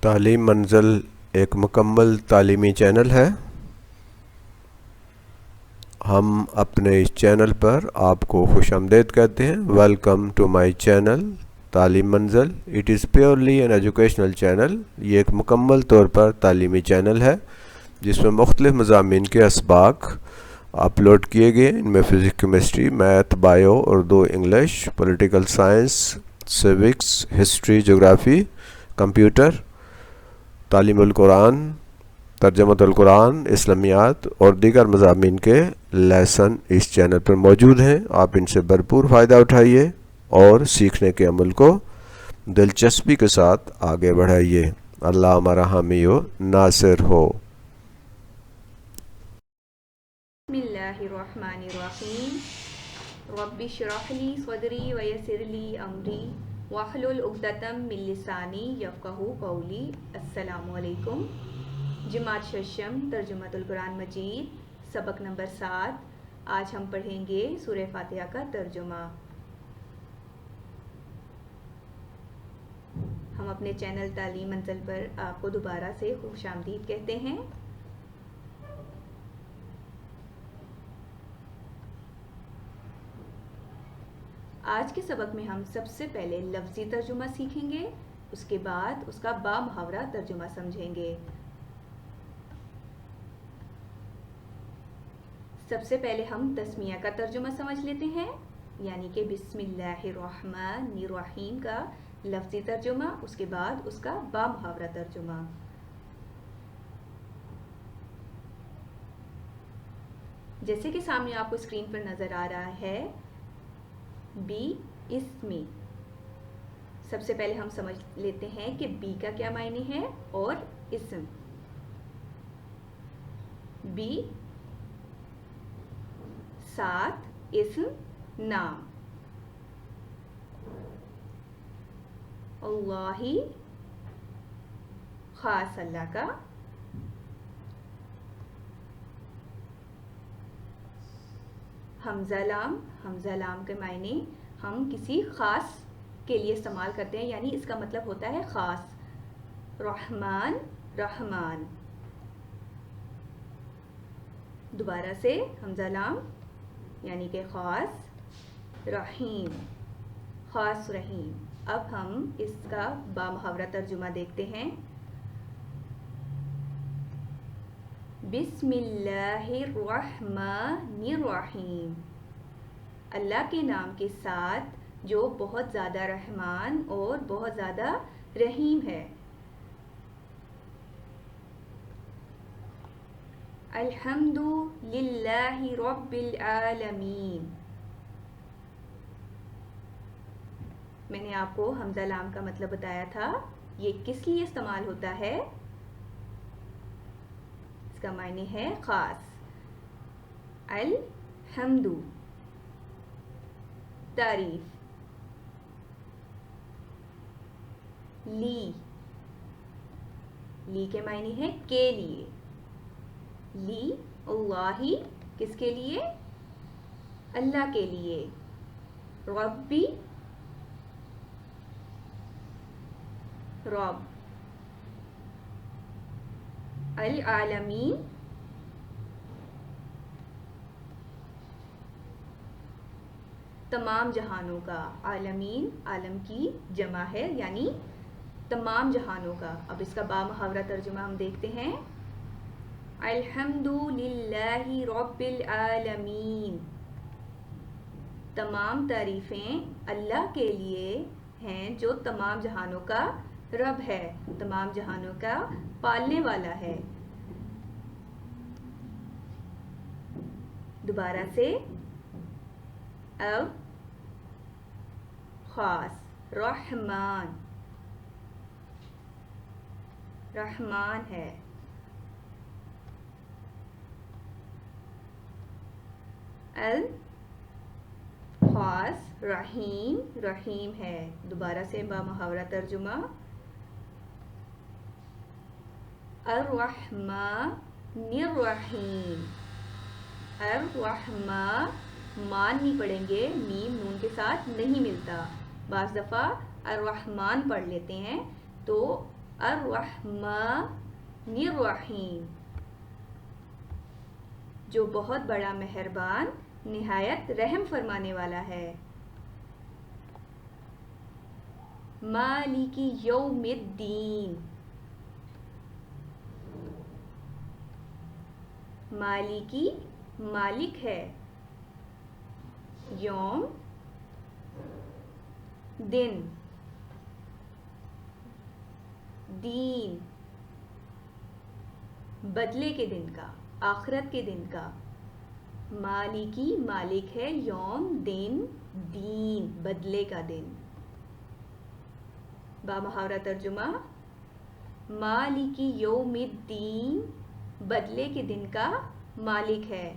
تعلیم منزل ایک مکمل تعلیمی چینل ہے۔ ہم اپنے اس چینل پر آپ کو خوش آمدید کہتے ہیں۔ ویلکم ٹو مائی چینل تعلیم منزل۔ It is purely an educational channel. یہ ایک مکمل طور پر تعلیمی چینل ہے جس میں مختلف مضامین کے اسباق اپلوڈ کیے گئے۔ ان میں physics, chemistry, math, bio, Urdu, English, political science, civics, history, جغرافی، کمپیوٹر، تعلیم القرآن، ترجمہ القرآن، اسلامیات اور دیگر مضامین کے لیسن اس چینل پر موجود ہیں۔ آپ ان سے بھرپور فائدہ اٹھائیے اور سیکھنے کے عمل کو دلچسپی کے ساتھ آگے بڑھائیے۔ اللہ ہمارا حامی و ناصر ہو۔ بسم اللہ الرحمن الرحیم۔ رب اشرح لی صدری ویسر لی امری واحلل عقدۃ من لسانی یفقہوا قولی۔ السلام علیکم۔ جماعت ششم ترجمہ القرآن مجید، سبق نمبر 7۔ آج ہم پڑھیں گے سورہ فاتحہ کا ترجمہ۔ ہم اپنے چینل تعلیم منزل پر آپ کو دوبارہ سے خوش آمدید کہتے ہیں۔ آج کے سبق میں ہم سب سے پہلے لفظی ترجمہ سیکھیں گے، اس کے بعد اس کا با محاورہ ترجمہ سمجھیں گے۔ سب سے پہلے ہم تسمیہ کا ترجمہ سمجھ لیتے ہیں، یعنی کہ بسم اللہ الرحمن الرحیم کا لفظی ترجمہ، اس کے بعد اس کا با محاورہ ترجمہ۔ جیسے کہ سامنے آپ کو اسکرین پر نظر آ رہا ہے، بی اسمی۔ سب سے پہلے ہم سمجھ لیتے ہیں کہ بی کا کیا معنی ہے اور اسم۔ بی ساتھ اسم نام، اللہ خاص اللہ کا، حمزہ لام۔ حمزہ لام کے معنی ہم کسی خاص کے لیے استعمال کرتے ہیں، یعنی اس کا مطلب ہوتا ہے خاص۔ رحمان رحمان، دوبارہ سے حمزہ لام یعنی کہ خاص، رحیم خاص رحیم۔ اب ہم اس کا با محاورہ ترجمہ دیکھتے ہیں۔ بسم اللہ الرحمن الرحیم، اللہ کے نام کے ساتھ جو بہت زیادہ رحمان اور بہت زیادہ رحیم ہے۔ الحمد للہ رب العالمین۔ میں نے آپ کو حمزہ لام کا مطلب بتایا تھا، یہ کس لیے استعمال ہوتا ہے؟ اس کا معنی ہے خاص۔ الحمد تعریف، لی کے معنی ہے کے لیے، لی اللہ کس کے لیے؟ اللہ کے لیے۔ ربی رب، العالمین تمام جہانوں کا، عالمین عالم کی جمع ہے یعنی تمام جہانوں کا۔ اب اس کا با محاورہ ترجمہ ہم دیکھتے ہیں۔ الحمد للہ رب العالمین، تمام تعریفیں اللہ کے لیے ہیں جو تمام جہانوں کا رب ہے، تمام جہانوں کا پالنے والا ہے۔ دوبارہ سے، اب خاص، رحمان رحمان ہے، خاص رحیم رحیم ہے۔ دوبارہ سے با محاورہ ترجمہ۔ الرحمن الرحیم، الرحمن مان نہیں پڑھیں گے، میم نون کے ساتھ نہیں ملتا۔ بعض دفعہ الرحمن پڑھ لیتے ہیں تو الرحمن الرحیم، جو بہت بڑا مہربان نہایت رحم فرمانے والا ہے۔ مالک یوم الدین، مالکی مالک ہے، یوم دن، دین بدلے کے دن کا، آخرت کے دن کا۔ مالکی مالک ہے، یوم دن، دین بدلے کا دن۔ بامحاورہ ترجمہ، مالکی یوم الدین بدلے کے دن کا مالک ہے۔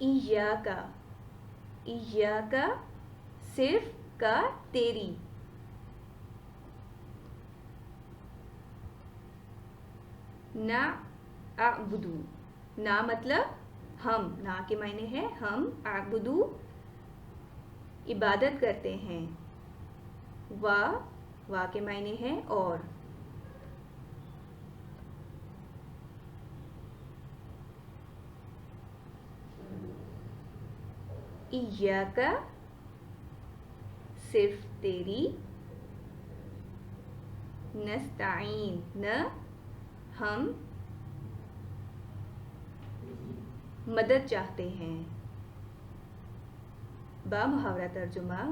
ایاک، ایاک صرف کا تیری، نعبدو، نا مطلب ہم، نا کے معنی ہے ہم، اعبدو عبادت کرتے ہیں، وا کے معنی ہے اور۔ ایاک صرف تیری، نستعین ہم مدد چاہتے ہیں۔ بامحاورہ ترجمہ،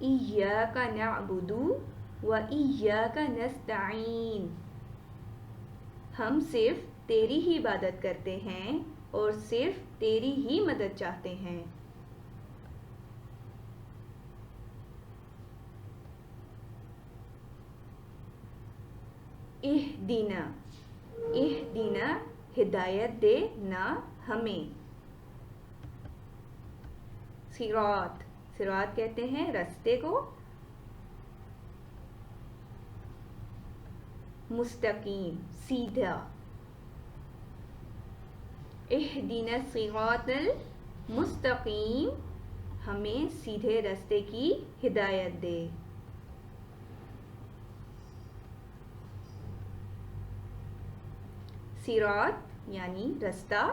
ایاک نعبد و ایاک نستعین، ہم صرف تیری ہی عبادت کرتے ہیں اور صرف تیری ہی مدد چاہتے ہیں۔ اہدنا، اہدنا ہدایت دے نہ ہمیں۔ صراط، صراط کہتے ہیں رستے کو، مستقیم سیدھا۔ اہدنا الصراط المستقیم، ہمیں سیدھے رستے کی ہدایت دے۔ صراط یعنی رستہ،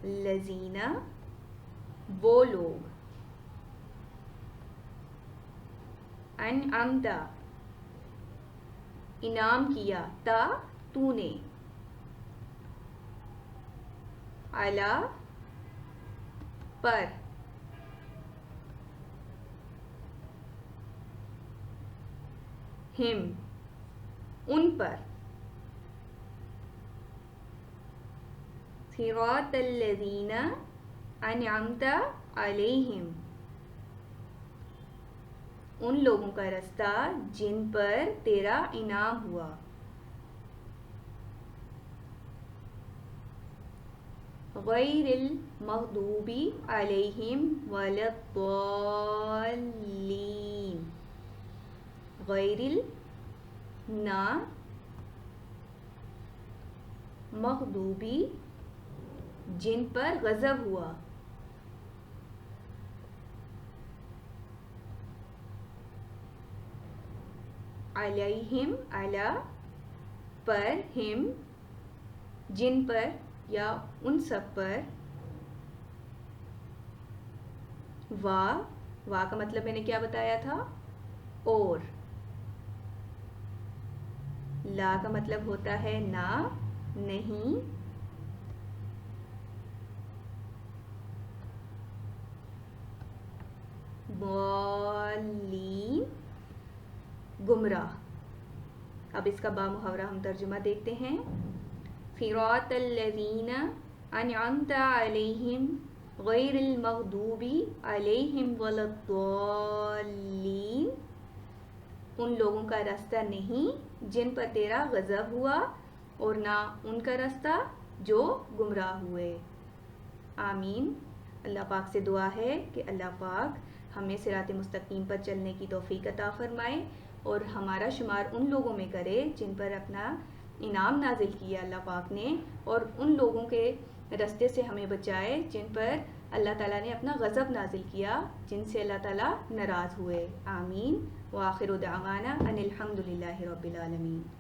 الذین وہ لوگ، انعمت انعام کیا، تا تو نے، علی پر، ہم ان پر، صراط الذین انعمت علیہم، ان لوگوں کا رستہ جن پر تیرا انعام ہوا۔ غیر المغضوب علیہم ولا الضالین، غیر نا مغضوبی جن پر غضب ہوا، علیہم علی پر، ہم جن پر یا ان سب پر، وا کا مطلب میں نے کیا بتایا تھا، اور، لا کا مطلب ہوتا ہے نہ، نہیں، ضالین گمراہ۔ اب اس کا بامحاورہ ہم ترجمہ دیکھتے ہیں۔ صراط الذین انعمت علیہم غیر المغضوب علیہم ولا الضالین، ان لوگوں کا راستہ نہیں جن پر تیرا غضب ہوا، اور نہ ان کا راستہ جو گمراہ ہوئے۔ آمین۔ اللہ پاک سے دعا ہے کہ اللہ پاک ہمیں صراط مستقیم پر چلنے کی توفیق عطا فرمائے اور ہمارا شمار ان لوگوں میں کرے جن پر اپنا انعام نازل کیا اللہ پاک نے، اور ان لوگوں کے رستے سے ہمیں بچائے جن پر اللہ تعالیٰ نے اپنا غضب نازل کیا، جن سے اللہ تعالیٰ ناراض ہوئے. آمین. وآخر دعوانا ان الحمد للہ رب العالمین.